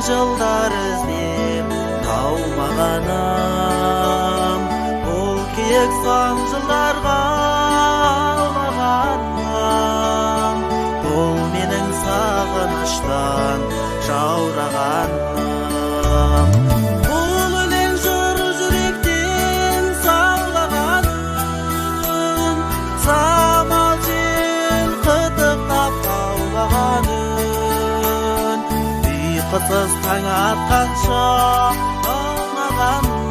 жылдар іздеп таумағаным, бұл киік сан жылдарға аулағаным, бұл менің сағыныштан жаурағаным. Бұл өлең жыр жүректен саулағаным, самал жел қытықтап қаулағаным, ұйқысыз таң атқанша аунағаным.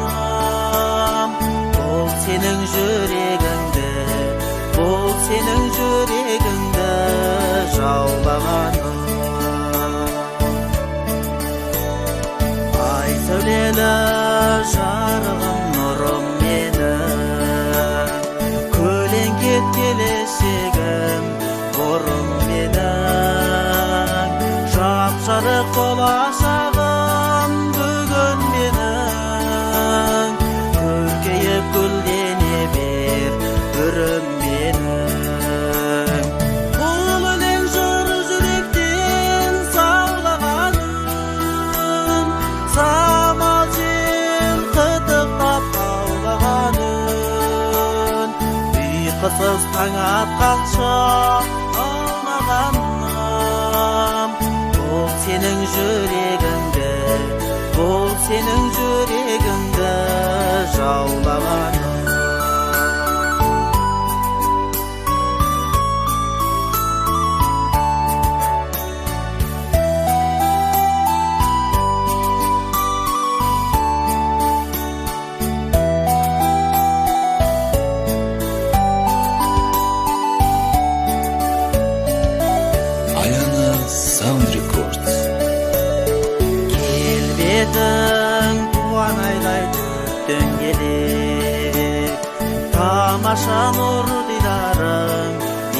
Бұл сенің жүрегіңді, бұл сенің жүрегіңді жаулағаным. Ай сәулелі жарығым нұрым менің, көлеңкет келешегім бұрым менің, жап-жарық болашағым бүгін менің, көркейіп гүлдене бер бүрім менің. Бұл өлең жыр жүректен саулағаным, самал жел қытықтап қаулағаным, ұйқысыз таң атқанша аунағаным. Бұл сенің жүрегіңді, бұл сенің жүрегіңді жаулағаным. Ayana Sound Records. Келбетің туған айдай төттің елек, тамаша нұр дидарың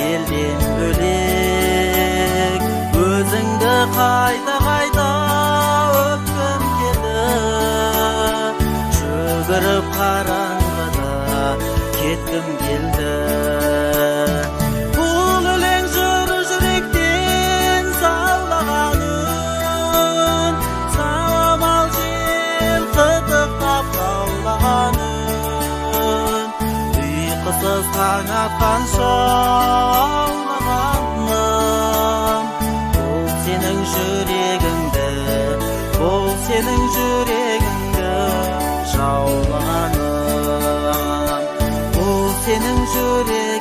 елден бөлек, өзіңді қайта-қайта өпкім келді, жүгіріп қараңғыда кеткім келді. Бұл өлең жыр жүректен саулағаным, самал жел қытықтап қаулағаным, ұйқысыз таң атқанша аунағаным. Бұл сенің жүрегіңді, бұл сенің жүрегіңді жаулағаным, бұл сенің жүрегіңді